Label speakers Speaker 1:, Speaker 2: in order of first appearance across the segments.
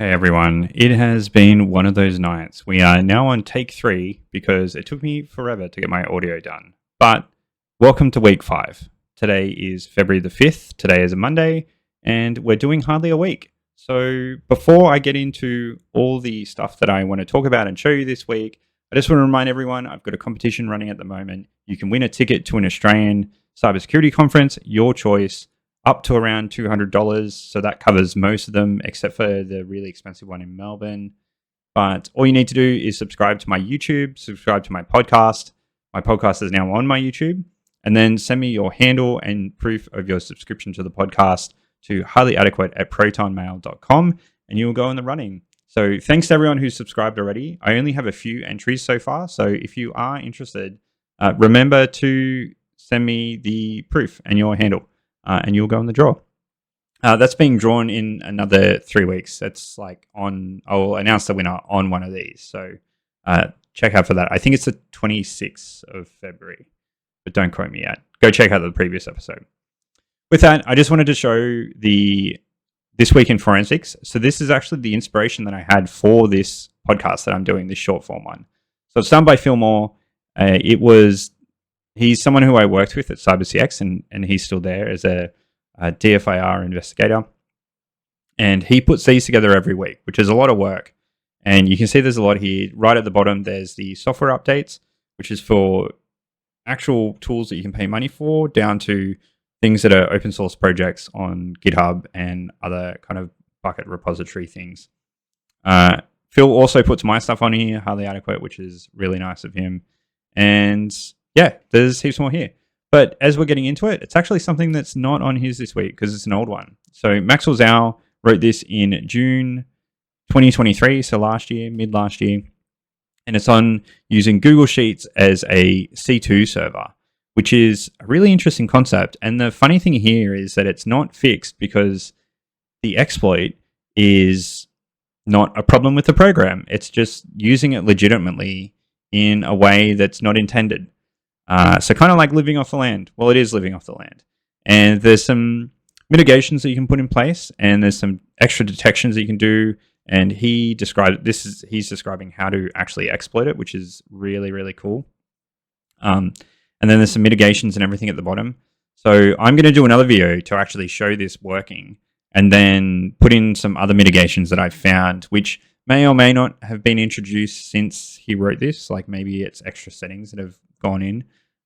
Speaker 1: Hey everyone, it has been one of those nights. We are now on take 3 because it took me forever to get my audio done. But welcome to week 5. Today is February the 5th, today is a Monday, and we're doing hardly a week. So before I get into all the stuff that I want to talk about and show you this week, I just want to remind everyone I've got a competition running at the moment. You can win a ticket to an Australian cybersecurity conference, your choice, up to around $200. So that covers most of them, except for the really expensive one in Melbourne. But all you need to do is subscribe to my YouTube, subscribe to my podcast. My podcast is now on my YouTube. And then send me your handle and proof of your subscription to the podcast to highlyadequate@protonmail.com, and you will go in the running. So thanks to everyone who's subscribed already. I only have a few entries so far. So if you are interested, remember to send me the proof and your handle. And you'll go in the draw. That's being drawn in another 3 weeks. That's I'll announce the winner on one of these. So check out for that. I think it's the 26th of February, but don't quote me yet. Go check out the previous episode. With that, I just wanted to show This Week in Forensics. So this is actually the inspiration that I had for this podcast that I'm doing, this short form one. So it's done by Phil Moore. He's someone who I worked with at CyberCX, and he's still there as a DFIR investigator. And he puts these together every week, which is a lot of work. And you can see there's a lot here. Right at the bottom, there's the software updates, which is for actual tools that you can pay money for, down to things that are open source projects on GitHub and other kind of bucket repository things. Phil also puts my stuff on here, Highly Adequate, which is really nice of him. And yeah, there's heaps more here. But as we're getting into it, it's actually something that's not on his this week because it's an old one. So Maxwell Zhao wrote this in June 2023, so mid last year. And it's on using Google Sheets as a C2 server, which is a really interesting concept. And the funny thing here is that it's not fixed because the exploit is not a problem with the program. It's just using it legitimately in a way that's not intended. So kind of like living off the land. Well, it is living off the land. And there's some mitigations that you can put in place, and there's some extra detections that you can do. And he's describing how to actually exploit it, which is really, really cool. And then there's some mitigations and everything at the bottom. So I'm going to do another video to actually show this working, and then put in some other mitigations that I've found, which may or may not have been introduced since he wrote this. Like maybe it's extra settings that have gone in,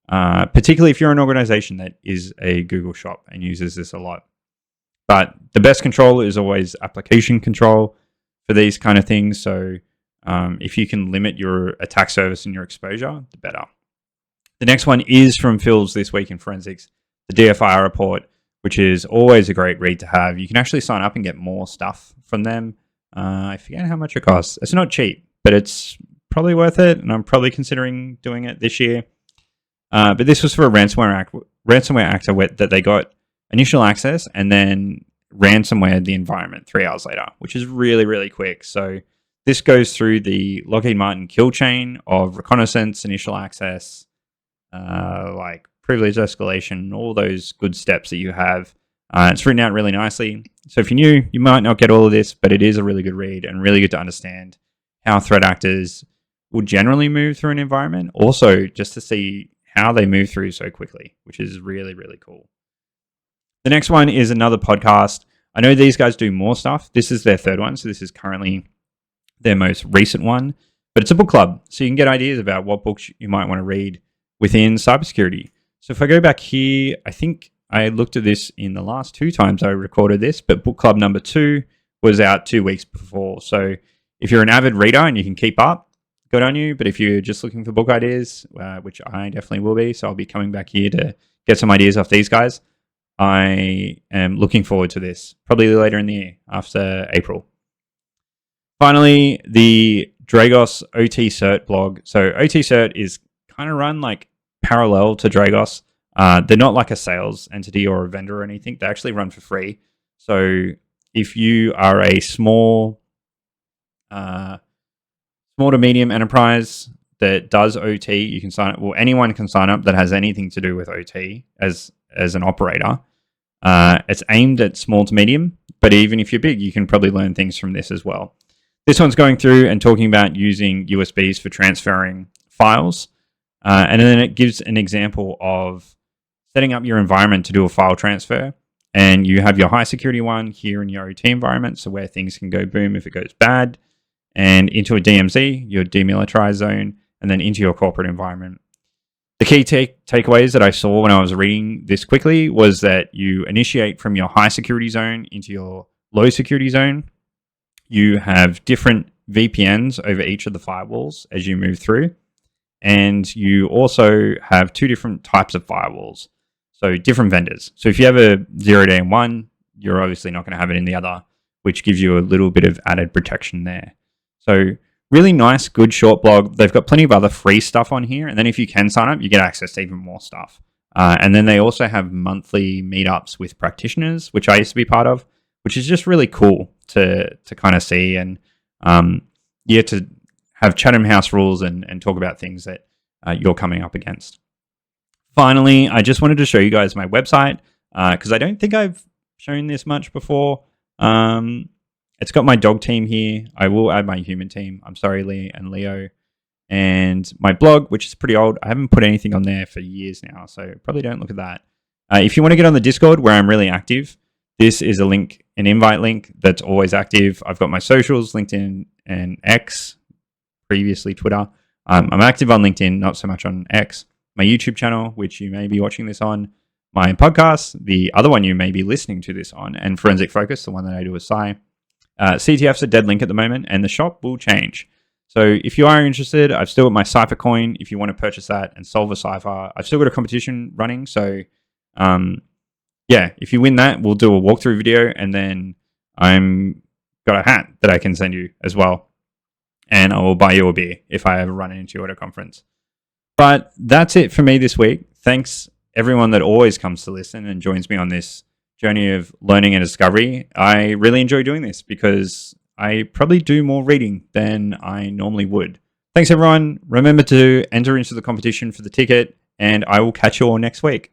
Speaker 1: particularly if you're an organization that is a Google shop and uses this a lot. But the best control is always application control for these kind of things. So if you can limit your attack surface and your exposure, the better. The next one is from Phil's This Week in Forensics, the DFIR report, which is always a great read to have. You can actually sign up and get more stuff from them. I forget how much it costs. It's not cheap, but it's probably worth it, and I'm probably considering doing it this year. But this was for a ransomware actor that they got initial access and then ransomware the environment 3 hours later, which is really, really quick. So this goes through the Lockheed Martin kill chain of reconnaissance, initial access, like privilege escalation, all those good steps that you have. It's written out really nicely. So if you're new, you might not get all of this, but it is a really good read and really good to understand how threat actors will generally move through an environment. Also, just to see how they move through so quickly, which is really, really cool. The next one is another podcast. I know these guys do more stuff. This is their third one, so this is currently their most recent one. But it's a book club, so you can get ideas about what books you might want to read within cybersecurity. So if I go back here, I think I looked at this in the last 2 times I recorded this, but book club number 2 was out 2 weeks before. So if you're an avid reader and you can keep up, good on you. But if you're just looking for book ideas, which I definitely will be, so I'll be coming back here to get some ideas off these guys, I am looking forward to this, probably later in the year, after April. Finally, the Dragos OT Cert blog. So OT Cert is kind of run like parallel to Dragos. They're not like a sales entity or a vendor or anything. They actually run for free. So if you are a small to medium enterprise that does OT, you can sign up. Well, anyone can sign up that has anything to do with OT as an operator. It's aimed at small to medium. But even if you're big, you can probably learn things from this as well. This one's going through and talking about using USBs for transferring files. And then it gives an example of setting up your environment to do a file transfer. And you have your high security one here in your OT environment, so where things can go boom if it goes bad, and into a DMZ, your demilitarized zone, and then into your corporate environment. The key takeaways that I saw when I was reading this quickly was that you initiate from your high security zone into your low security zone. You have different VPNs over each of the firewalls as you move through. And you also have two different types of firewalls. So different vendors. So if you have a 0-day in one, you're obviously not going to have it in the other, which gives you a little bit of added protection there. So really nice, good short blog. They've got plenty of other free stuff on here. And then if you can sign up, you get access to even more stuff. And then they also have monthly meetups with practitioners, which I used to be part of, which is just really cool to kind of see. And to have Chatham House rules and talk about things that you're coming up against. Finally, I just wanted to show you guys my website because I don't think I've shown this much before. It's got my dog team here. I will add my human team. I'm sorry, Lee and Leo. And my blog, which is pretty old. I haven't put anything on there for years now, so probably don't look at that. If you want to get on the Discord where I'm really active, this is an invite link that's always active. I've got my socials, LinkedIn and X, previously Twitter. I'm active on LinkedIn, not so much on X. My YouTube channel, which you may be watching this on, my podcast, the other one you may be listening to this on, and Forensic Focus, the one that I do with Cy. CTF's a dead link at the moment, and the shop will change. So if you are interested, I've still got my Cypher coin if you want to purchase that and solve a cipher. I've still got a competition running, so if you win that, we'll do a walkthrough video, and then I'm got a hat that I can send you as well. And I will buy you a beer if I ever run into you at a conference. But that's it for me this week. Thanks everyone that always comes to listen and joins me on this journey of learning and discovery. I really enjoy doing this because I probably do more reading than I normally would. Thanks everyone. Remember to enter into the competition for the ticket, and I will catch you all next week.